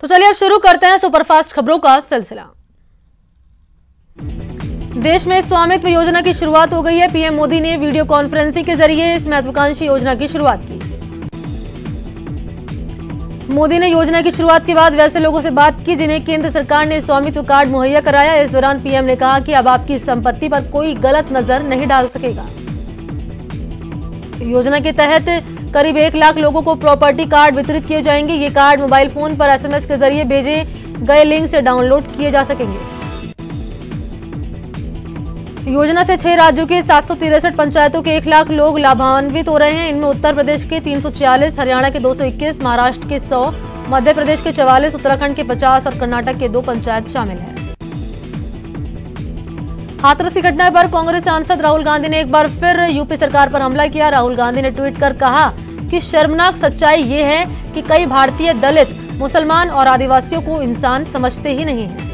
तो चलिए अब शुरू करते हैं सुपरफास्ट खबरों का सिलसिला। देश में स्वामित्व योजना की शुरुआत हो गई है। पीएम मोदी ने वीडियो कॉन्फ्रेंसिंग के जरिए इस महत्वाकांक्षी योजना की शुरुआत की। मोदी ने योजना की शुरुआत के बाद वैसे लोगों से बात की जिन्हें केंद्र सरकार ने स्वामित्व कार्ड मुहैया कराया। इस दौरान पीएम ने कहा कि अब आपकी संपत्ति पर कोई गलत नजर नहीं डाल सकेगा। योजना के तहत करीब 1 लाख लोगों को प्रॉपर्टी कार्ड वितरित किए जाएंगे। ये कार्ड मोबाइल फोन पर एसएमएस के जरिए भेजे गए लिंक से डाउनलोड किए जा सकेंगे। योजना से 6 राज्यों के 763 पंचायतों के 1 लाख लोग लाभान्वित हो रहे हैं। इनमें उत्तर प्रदेश के 346, हरियाणा के 221, महाराष्ट्र के 100, मध्य प्रदेश के 44, उत्तराखंड के 50 और कर्नाटक के 2 पंचायत शामिल हैं। हाथरस की घटना पर कांग्रेस सांसद राहुल गांधी ने एक बार फिर यूपी सरकार पर हमला किया। राहुल गांधी ने ट्वीट कर कहा कि शर्मनाक सच्चाई ये है कि कई भारतीय दलित, मुसलमान और आदिवासियों को इंसान समझते ही नहीं हैं।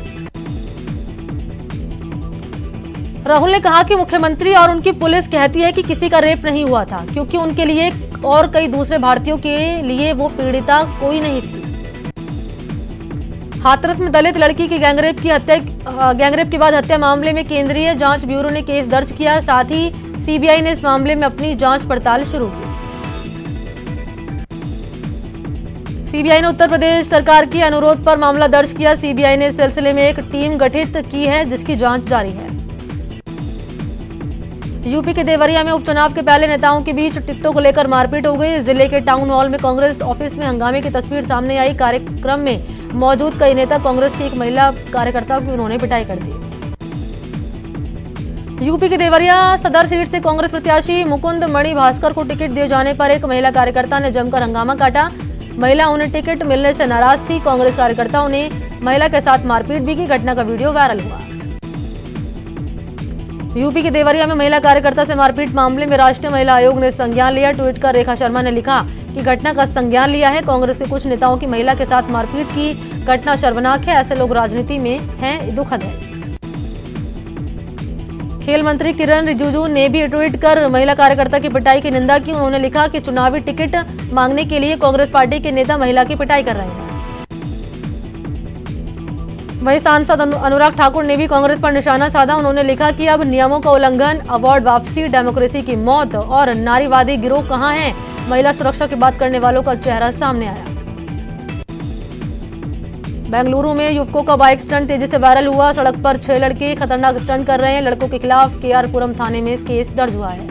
राहुल ने कहा कि मुख्यमंत्री और उनकी पुलिस कहती है कि किसी का रेप नहीं हुआ था क्योंकि उनके लिए और कई दूसरे भारतीयों के लिए वो पीड़िता कोई नहीं थी। हाथरस में दलित लड़की की गैंगरेप के बाद हत्या मामले में केंद्रीय जांच ब्यूरो ने केस दर्ज किया। साथ ही सीबीआई ने इस मामले में अपनी जांच पड़ताल शुरू की। सीबीआई ने उत्तर प्रदेश सरकार के अनुरोध पर मामला दर्ज किया। सीबीआई ने इस सिलसिले में एक टीम गठित की है जिसकी जांच जारी है। यूपी के देवरिया में उपचुनाव के पहले नेताओं के बीच टिकटों को लेकर मारपीट हो गई। जिले के टाउन हॉल में कांग्रेस ऑफिस में हंगामे की तस्वीर सामने आई। कार्यक्रम में मौजूद कई नेता कांग्रेस की एक महिला कार्यकर्ता की उन्होंने पिटाई कर दी। यूपी के देवरिया सदर सीट से कांग्रेस प्रत्याशी मुकुंद मणि भास्कर को टिकट दिए जाने पर एक महिला कार्यकर्ता ने जमकर हंगामा काटा। महिला उन्हें टिकट मिलने से नाराज थी। कांग्रेस कार्यकर्ताओं ने महिला के साथ मारपीट भी की। घटना का वीडियो वायरल हुआ। यूपी के देवरिया में महिला कार्यकर्ता से मारपीट मामले में राष्ट्रीय महिला आयोग ने संज्ञान लिया। ट्वीट कर रेखा शर्मा ने लिखा कि घटना का संज्ञान लिया है। कांग्रेस के कुछ नेताओं की महिला के साथ मारपीट की घटना शर्मनाक है। ऐसे लोग राजनीति में हैं, दुखद है। खेल मंत्री किरण रिजिजू ने भी ट्वीट कर महिला कार्यकर्ता की पिटाई की निंदा की। उन्होंने लिखा कि चुनावी टिकट मांगने के लिए कांग्रेस पार्टी के नेता महिला की पिटाई कर रहे हैं। वहीं सांसद अनुराग ठाकुर ने भी कांग्रेस पर निशाना साधा। उन्होंने लिखा कि अब नियमों का उल्लंघन, अवार्ड वापसी, डेमोक्रेसी की मौत और नारीवादी गिरोह कहां हैं। महिला सुरक्षा की बात करने वालों का चेहरा सामने आया। बेंगलुरु में युवकों का बाइक स्टंट तेजी से वायरल हुआ। सड़क पर 6 लड़के खतरनाक स्टंट कर रहे हैं। लड़कों के खिलाफ केआरपुरम थाने में केस दर्ज हुआ है।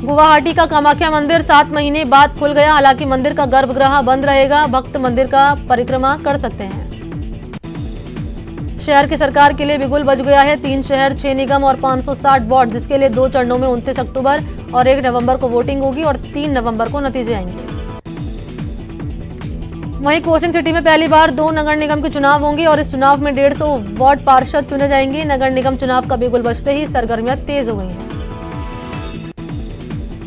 गुवाहाटी का कामाख्या मंदिर 7 महीने बाद खुल गया। हालांकि मंदिर का गर्भगृह बंद रहेगा। भक्त मंदिर का परिक्रमा कर सकते हैं। शहर की सरकार के लिए बिगुल बज गया है। 3 शहर, 6 निगम और 560 वार्ड, जिसके लिए 2 चरणों में 29 अक्टूबर और 1 नवंबर को वोटिंग होगी और 3 नवंबर को नतीजे आएंगे। वहीं कोचिंग सिटी में पहली बार 2 नगर निगम के चुनाव होंगे और इस चुनाव में 150 वार्ड पार्षद चुने जाएंगे। नगर निगम चुनाव का बिगुल बजते ही सरगर्मियां तेज हो गई हैं।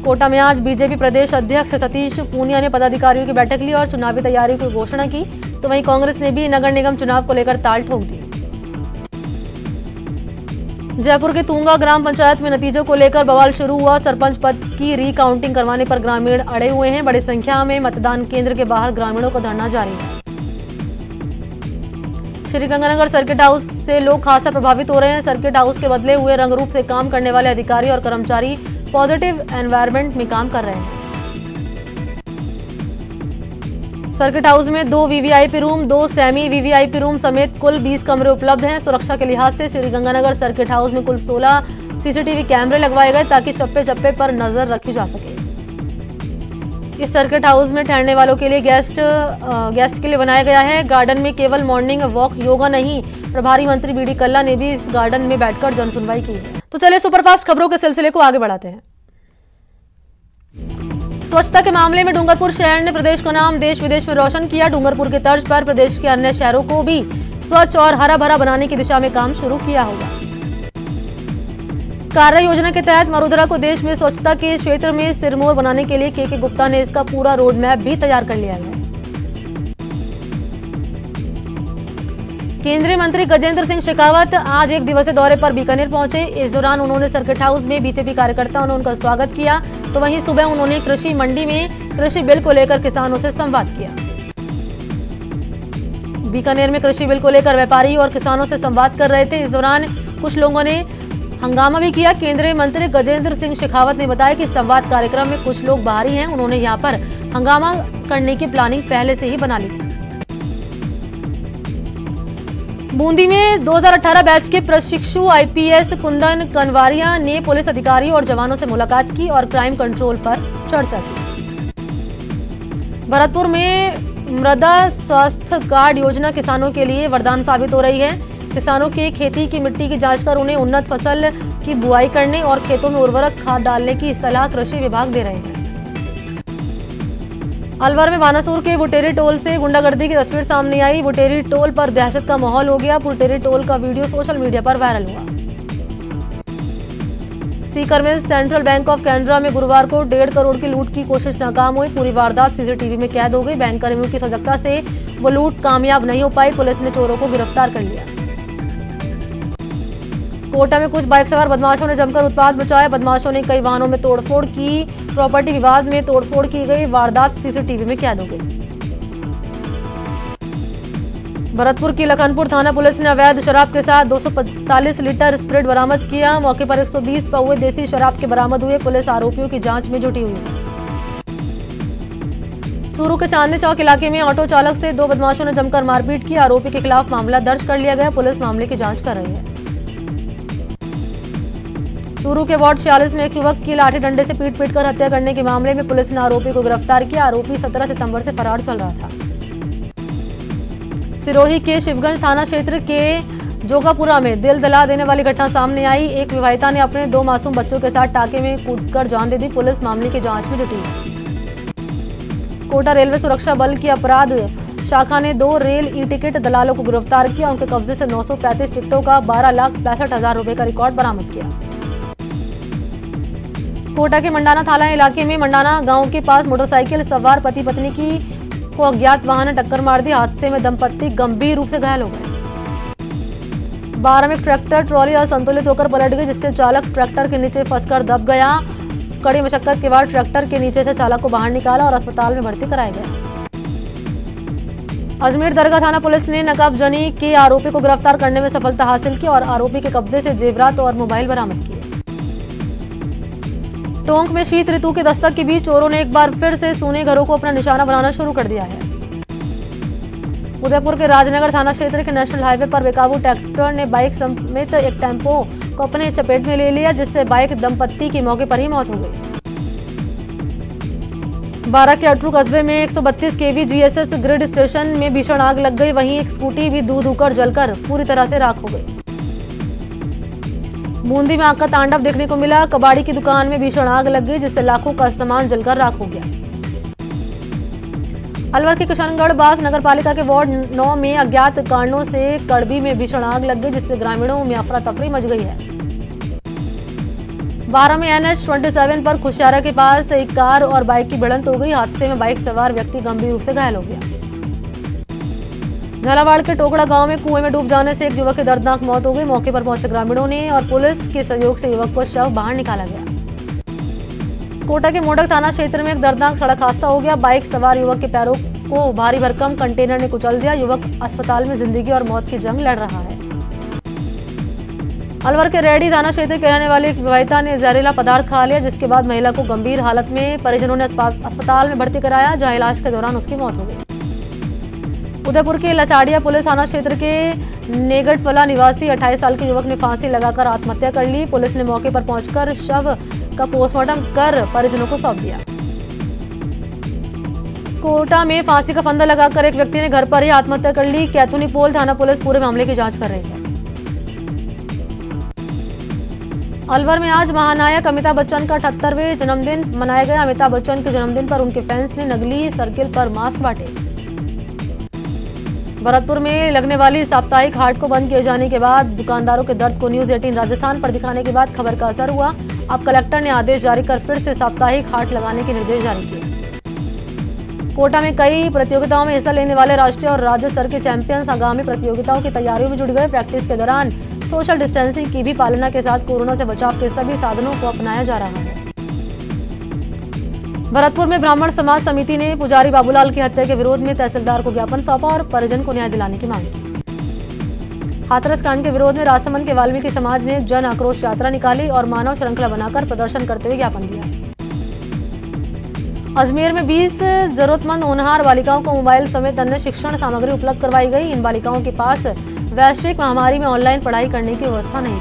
कोटा में आज बीजेपी प्रदेश अध्यक्ष सतीश पूनिया ने पदाधिकारियों की बैठक ली और चुनावी तैयारियों की घोषणा की। तो वहीं कांग्रेस ने भी नगर निगम चुनाव को लेकर ताल ठोक दी। जयपुर के तुंगा ग्राम पंचायत में नतीजों को लेकर बवाल शुरू हुआ। सरपंच पद की रीकाउंटिंग करवाने पर ग्रामीण अड़े हुए हैं। बड़ी संख्या में मतदान केंद्र के बाहर ग्रामीणों का धरना जारी है। श्रीगंगानगर सर्किट हाउस से लोग खासा प्रभावित हो रहे हैं। सर्किट हाउस के बदले हुए रंग रूप से काम करने वाले अधिकारी और कर्मचारी पॉजिटिव एनवायरनमेंट में काम कर रहे हैं। सर्किट हाउस में 2 VVIP room, 2 semi VVIP room समेत कुल 20 कमरे उपलब्ध हैं। सुरक्षा के लिहाज से श्रीगंगानगर सर्किट हाउस में कुल 16 सीसीटीवी कैमरे लगवाए गए ताकि चप्पे चप्पे पर नजर रखी जा सके। इस सर्किट हाउस में ठहरने वालों के लिए गेस्ट के लिए बनाया गया है। गार्डन में केवल मॉर्निंग वॉक, योगा नहीं। प्रभारी मंत्री बीडी कल्ला ने भी इस गार्डन में बैठकर जनसुनवाई की है। तो चलिए सुपरफास्ट खबरों के सिलसिले को आगे बढ़ाते हैं। स्वच्छता के मामले में डूंगरपुर शहर ने प्रदेश का नाम देश विदेश में रोशन किया। डूंगरपुर के तर्ज पर प्रदेश के अन्य शहरों को भी स्वच्छ और हरा भरा बनाने की दिशा में काम शुरू किया होगा। कार्य योजना के तहत वडोदरा को देश में स्वच्छता के क्षेत्र में सिरमौर बनाने के लिए के गुप्ता ने इसका पूरा रोड मैप भी तैयार कर लिया है। केंद्रीय मंत्री गजेंद्र सिंह शेखावत आज 1 दिवसीय दौरे पर बीकानेर पहुंचे। इस दौरान उन्होंने सर्किट हाउस में बीजेपी कार्यकर्ताओं ने उनका स्वागत किया। तो वहीं सुबह उन्होंने कृषि मंडी में कृषि बिल को लेकर किसानों से संवाद किया। बीकानेर में कृषि बिल को लेकर व्यापारी और किसानों से संवाद कर रहे थे। इस दौरान कुछ लोगों ने हंगामा भी किया। केंद्रीय मंत्री गजेंद्र सिंह शेखावत ने बताया कि संवाद कार्यक्रम में कुछ लोग बाहरी हैं, उन्होंने यहां पर हंगामा करने की प्लानिंग पहले से ही बना ली थी। बूंदी में 2018 बैच के प्रशिक्षु आईपीएस कुंदन कनवारिया ने पुलिस अधिकारी और जवानों से मुलाकात की और क्राइम कंट्रोल पर चर्चा की। भरतपुर में मृदा स्वास्थ्य कार्ड योजना किसानों के लिए वरदान साबित हो रही है। किसानों के खेती की मिट्टी की जांच कर उन्हें उन्नत फसल की बुआई करने और खेतों में उर्वरक खाद डालने की सलाह कृषि विभाग दे रहे हैं। अलवर में बानासुर के बुटेरी टोल से गुंडागर्दी की तस्वीर सामने आई। बुटेरी टोल पर दहशत का माहौल हो गया। बुटेरी टोल का वीडियो सोशल मीडिया पर वायरल हुआ। सीकर में सेंट्रल बैंक ऑफ कैनरा में गुरुवार को 1.5 करोड़ की लूट की कोशिश नाकाम हुई। पूरी वारदात सीसीटीवी में कैद हो गई। बैंक कर्मियों की सजगता से वो लूट कामयाब नहीं हो पाई। पुलिस ने चोरों को गिरफ्तार कर लिया। कोटा में कुछ बाइक सवार बदमाशों ने जमकर उत्पात मचाया। बदमाशों ने कई वाहनों में तोड़फोड़ की। प्रॉपर्टी विवाद में तोड़फोड़ की गई। वारदात सीसीटीवी में कैद हो गई। भरतपुर की लखनपुर थाना पुलिस ने अवैध शराब के साथ 245 लीटर स्प्रिट बरामद किया। मौके पर 120 पौवे देसी शराब के बरामद हुए। पुलिस आरोपियों की जांच में जुटी हुई है। चूरू के चांदनी चौक इलाके में ऑटो चालक से 2 बदमाशों ने जमकर मारपीट की। आरोपी के खिलाफ मामला दर्ज कर लिया गया। पुलिस मामले की जांच कर रही है। चूरू के वार्ड 46 में एक युवक की लाठी डंडे से पीट कर हत्या करने के मामले में पुलिस ने आरोपी को गिरफ्तार किया। आरोपी 17 सितंबर से फरार चल रहा था। सिरोही के शिवगंज थाना क्षेत्र के जोगापुरा में दिल दहला देने वाली घटना सामने आई। एक विवाहिता ने अपने 2 मासूम बच्चों के साथ टाके में कूदकर जान दे दी। पुलिस मामले की जांच में जुटी है। कोटा रेलवे सुरक्षा बल की अपराध शाखा ने 2 रेल ई टिकट दलालों को गिरफ्तार किया। उनके कब्जे से 935 टिकटों का 12,65,000 रुपए का रिकॉर्ड बरामद किया। कोटा के मंडाना थाना इलाके में मंडाना गांव के पास मोटरसाइकिल सवार पति पत्नी को अज्ञात वाहन ने टक्कर मार दी। हादसे में दंपत्ति गंभीर रूप से घायल हो गए। 12 में ट्रैक्टर ट्रॉली असंतुलित होकर पलट गई, जिससे चालक ट्रैक्टर के नीचे फंसकर दब गया। कड़ी मशक्कत के बाद ट्रैक्टर के नीचे से चालक को बाहर निकाला और अस्पताल में भर्ती कराया गया। अजमेर दरगाह थाना पुलिस ने नकाबजनी के आरोपी को गिरफ्तार करने में सफलता हासिल की और आरोपी के कब्जे से जेवरात और मोबाइल बरामद किए। टोंक में शीत ऋतु के दस्तक के बीच चोरों ने एक बार फिर से सोने घरों को अपना निशाना बनाना शुरू कर दिया है। उदयपुर के राजनगर थाना क्षेत्र के नेशनल हाईवे पर बेकाबू ट्रैक्टर ने बाइक समेत एक टेम्पो को अपने चपेट में ले लिया, जिससे बाइक दंपत्ति की मौके पर ही मौत हो गई। 12 के अटरू कस्बे में 132 केवी जीएसएस ग्रिड स्टेशन में भीषण आग लग गई। वहीं एक स्कूटी भी धू धूकर जलकर पूरी तरह से राख हो गई। बूंदी में आग का तांडव देखने को मिला। कबाड़ी की दुकान में भीषण आग लग गई, जिससे लाखों का सामान जलकर राख हो गया। अलवर के किशनगढ़ बास नगरपालिका के वार्ड 9 में अज्ञात कारणों से कड़बी में भीषण आग लग गई, जिससे ग्रामीणों में अफरा तफरी मच गई है। 12 में NH-27 पर खुशियारा के पास एक कार और बाइक की भिड़ंत हो गई। हादसे में बाइक सवार व्यक्ति गंभीर रूप से घायल हो गया। झालावाड़ के टोकड़ा गांव में कुएं में डूब जाने से एक युवक की दर्दनाक मौत हो गई। मौके पर पहुंचे ग्रामीणों ने और पुलिस के सहयोग से युवक को शव बाहर निकाला गया। कोटा के मोडक थाना क्षेत्र में एक दर्दनाक सड़क हादसा हो गया। बाइक सवार युवक के पैरों को भारी भरकम कंटेनर ने कुचल दिया। युवक अस्पताल में जिंदगी और मौत की जंग लड़ रहा है। अलवर के रेडी थाना क्षेत्र के रहने वाली एक विवाहिता ने जहरीला पदार्थ खा लिया, जिसके बाद महिला को गंभीर हालत में परिजनों ने अस्पताल में भर्ती कराया, जहां इलाज के दौरान उसकी मौत हो गई। उदयपुर के लचाड़िया पुलिस थाना क्षेत्र के नेगटफला निवासी 28 साल के युवक ने फांसी लगाकर आत्महत्या कर ली। पुलिस ने मौके पर पहुंचकर शव का पोस्टमार्टम कर परिजनों को सौंप दिया। कोटा में फांसी का फंदा लगाकर एक व्यक्ति ने घर पर ही आत्महत्या कर ली। कैथुनी पोल थाना पुलिस पूरे मामले की जांच कर रही है। अलवर में आज महानायक अमिताभ बच्चन का 78वें जन्मदिन मनाया गया। अमिताभ बच्चन के जन्मदिन पर उनके फैंस ने नगली सर्किल पर मास्क बांटे। भरतपुर में लगने वाली साप्ताहिक हाट को बंद किए जाने के बाद दुकानदारों के दर्द को न्यूज 18 राजस्थान पर दिखाने के बाद खबर का असर हुआ। अब कलेक्टर ने आदेश जारी कर फिर से साप्ताहिक हाट लगाने के निर्देश जारी किए। कोटा में कई प्रतियोगिताओं में हिस्सा लेने वाले राष्ट्रीय और राज्य स्तर के चैंपियंस आगामी प्रतियोगिताओं की तैयारियों में जुट गए। प्रैक्टिस के दौरान सोशल डिस्टेंसिंग की भी पालना के साथ कोरोना से बचाव के सभी साधनों को अपनाया जा रहा है। भरतपुर में ब्राह्मण समाज समिति ने पुजारी बाबूलाल की हत्या के विरोध में तहसीलदार को ज्ञापन सौंपा और परिजन को न्याय दिलाने की मांग की। हाथरस कांड के विरोध में राजसमंद के वाल्मीकि समाज ने जन आक्रोश यात्रा निकाली और मानव श्रृंखला बनाकर प्रदर्शन करते हुए ज्ञापन दिया। अजमेर में 20 जरूरतमंद होनहार बालिकाओं को मोबाइल समेत अन्य शिक्षण सामग्री उपलब्ध करवाई गई। इन बालिकाओं के पास वैश्विक महामारी में ऑनलाइन पढ़ाई करने की व्यवस्था नहीं थी।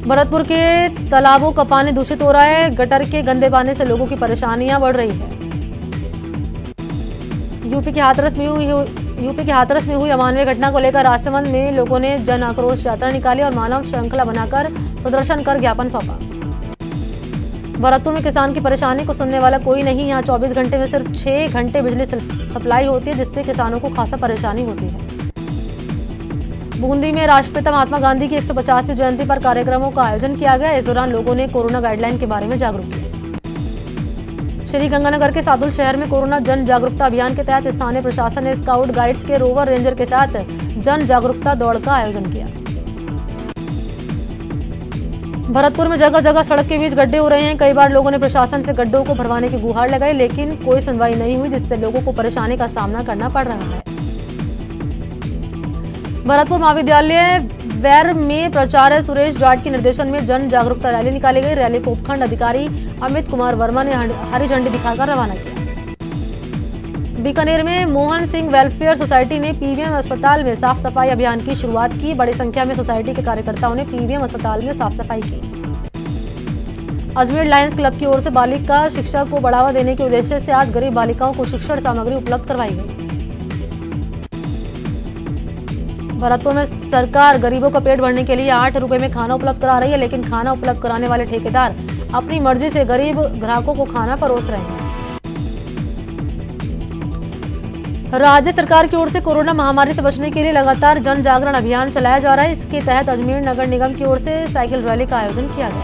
भरतपुर के तालाबों का पानी दूषित हो रहा है। गटर के गंदे पानी से लोगों की परेशानियां बढ़ रही है। यूपी के हाथरस में हुई अमानवीय घटना को लेकर राजसमंद में लोगों ने जन आक्रोश यात्रा निकाली और मानव श्रृंखला बनाकर प्रदर्शन कर ज्ञापन सौंपा। भरतपुर में किसान की परेशानी को सुनने वाला कोई नहीं। यहाँ 24 घंटे में सिर्फ 6 घंटे बिजली सप्लाई होती है, जिससे किसानों को खासा परेशानी होती है। बूंदी में राष्ट्रपिता महात्मा गांधी की 150वीं जयंती पर कार्यक्रमों का आयोजन किया गया। इस दौरान लोगों ने कोरोना गाइडलाइन के बारे में जागरूक किया। श्रीगंगानगर के सादुल शहर में कोरोना जन जागरूकता अभियान के तहत स्थानीय प्रशासन ने स्काउट गाइड्स के रोवर रेंजर के साथ जन जागरूकता दौड़ का आयोजन किया। भरतपुर में जगह जगह सड़क के बीच गड्ढे हो रहे हैं। कई बार लोगों ने प्रशासन से गड्ढों को भरवाने की गुहार लगाई, लेकिन कोई सुनवाई नहीं हुई, जिससे लोगों को परेशानी का सामना करना पड़ रहा है। भरतपुर महाविद्यालय वैर में प्राचार्य सुरेश जाट के निर्देशन में जन जागरूकता रैली निकाली गई। रैली को उपखंड अधिकारी अमित कुमार वर्मा ने हरी झंडी दिखाकर रवाना किया। बीकानेर में मोहन सिंह वेलफेयर सोसाइटी ने पीवीएम अस्पताल में साफ सफाई अभियान की शुरुआत की। बड़ी संख्या में सोसाइटी के कार्यकर्ताओं ने पीवीएम अस्पताल में साफ सफाई की। अजमेर लायंस क्लब की ओर से बालिका शिक्षा को बढ़ावा देने के उद्देश्य से आज गरीब बालिकाओं को शिक्षण सामग्री उपलब्ध करवाई गई। भरतपुर में सरकार गरीबों का पेट भरने के लिए 8 रुपए में खाना उपलब्ध करा रही है, लेकिन खाना उपलब्ध कराने वाले ठेकेदार अपनी मर्जी से गरीब ग्राहकों को खाना परोस रहे हैं। राज्य सरकार की ओर से कोरोना महामारी से बचने के लिए लगातार जन जागरण अभियान चलाया जा रहा है। इसके तहत अजमेर नगर निगम की ओर से साइकिल रैली का आयोजन किया गया।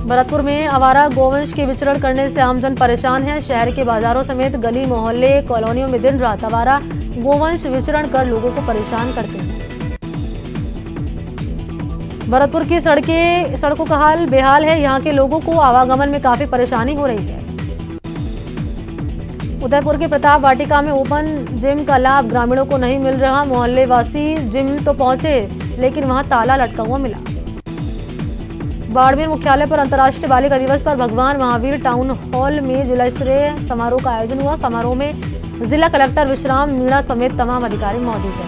भरतपुर में आवारा गोवंश के विचरण करने से आमजन परेशान है। शहर के बाजारों समेत गली मोहल्ले कॉलोनियों में दिन रात आवारा गोवंश विचरण कर लोगों को परेशान करते हैं। भरतपुर की सड़कों का हाल बेहाल है। यहाँ के लोगों को आवागमन में काफी परेशानी हो रही है। उदयपुर के प्रताप वाटिका में ओपन जिम का लाभ ग्रामीणों को नहीं मिल रहा। मोहल्ले वासी जिम तो पहुंचे, लेकिन वहां ताला लटका हुआ मिला। बाड़मेर मुख्यालय पर अंतर्राष्ट्रीय बालिका दिवस पर भगवान महावीर टाउन हॉल में जिला स्तरीय समारोह का आयोजन हुआ। समारोह में जिला कलेक्टर विश्राम मीणा समेत तमाम अधिकारी मौजूद हैं।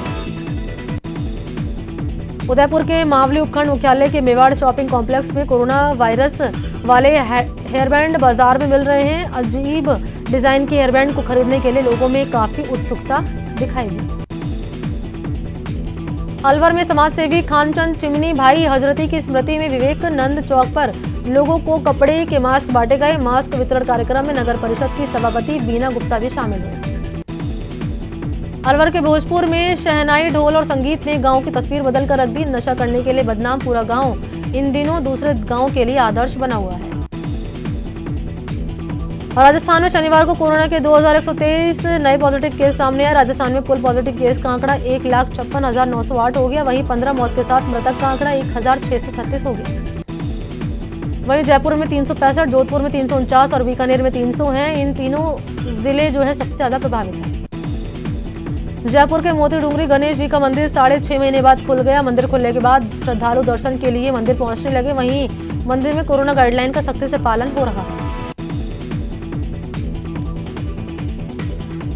उदयपुर के मावली उपखंड मुख्यालय के मेवाड़ शॉपिंग कॉम्प्लेक्स में कोरोना वायरस वाले हेयरबैंड बाजार में मिल रहे हैं। अजीब डिजाइन के हेयरबैंड को खरीदने के लिए लोगों में काफी उत्सुकता दिखाई दी। अलवर में समाजसेवी खानचंद चिमनी भाई हजरती की स्मृति में विवेकानंद चौक पर लोगों को कपड़े के मास्क बांटे गए। मास्क वितरण कार्यक्रम में नगर परिषद की सभापति बीना गुप्ता भी शामिल हुई। अलवर के भोजपुर में शहनाई ढोल और संगीत ने गांव की तस्वीर बदल कर रख दी। नशा करने के लिए बदनाम पूरा गांव इन दिनों दूसरे गांव के लिए आदर्श बना हुआ है। राजस्थान में शनिवार को कोरोना के 2123 नए पॉजिटिव केस सामने आए। राजस्थान में कुल पॉजिटिव केस का आंकड़ा 1,56,908 हो गया। वहीं 15 मौत के साथ मृतक का आंकड़ा 1,636 हो गया। वहीं जयपुर में 365, जोधपुर में 349 और बीकानेर में 300 हैं। इन तीनों जिले जो है सबसे ज्यादा प्रभावित हैं। जयपुर के मोती डूंगरी गणेश जी का मंदिर 6.5 महीने बाद खुल गया। मंदिर खुलने के बाद श्रद्धालु दर्शन के लिए मंदिर पहुंचने लगे। वहीं मंदिर में कोरोना गाइडलाइन का सख्ती से पालन हो रहा है।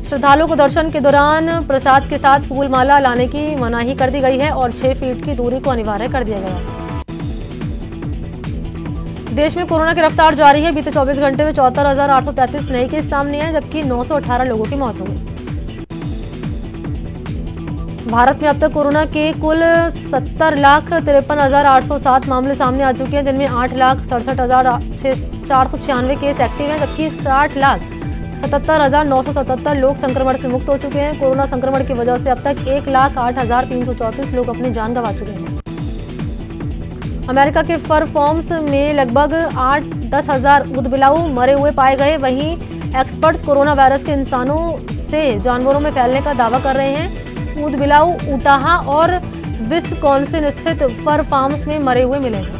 श्रद्धालुओं को दर्शन के दौरान प्रसाद के साथ फूल माला लाने की मनाही कर दी गई है और 6 फीट की दूरी को अनिवार्य कर दिया गया है। देश में कोरोना की रफ्तार जारी है। बीते 24 घंटे में 74,833 नए केस सामने आए, जबकि 918 लोगों की मौत हो गई। भारत में अब तक कोरोना के कुल 70,53,807 मामले सामने आ चुके हैं, जिनमें 8,67,496 केस एक्टिव हैं, जबकि 60,77,977 लोग संक्रमण से मुक्त हो चुके हैं। कोरोना संक्रमण की वजह से अब तक 1,08,334 लोग अपनी जान गंवा चुके हैं। अमेरिका के फर फार्म्स में लगभग 8-10 हजार ऊदबिलाऊ मरे हुए पाए गए। वहीं एक्सपर्ट्स कोरोना वायरस के इंसानों से जानवरों में फैलने का दावा कर रहे हैं। ऊदबिलाऊ उटाहा और विस्कॉन्सिन स्थित फर फार्म्स में मरे हुए मिले हैं।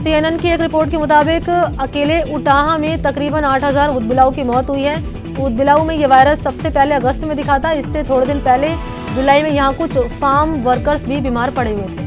CNN की एक रिपोर्ट के मुताबिक अकेले उटाहा में तकरीबन 8000 ऊदबिलाऊ की मौत हुई है। ऊदबिलाऊ में ये वायरस सबसे पहले अगस्त में दिखा था। इससे थोड़े दिन पहले जुलाई में यहाँ कुछ फार्म वर्कर्स भी बीमार पड़े हुए थे।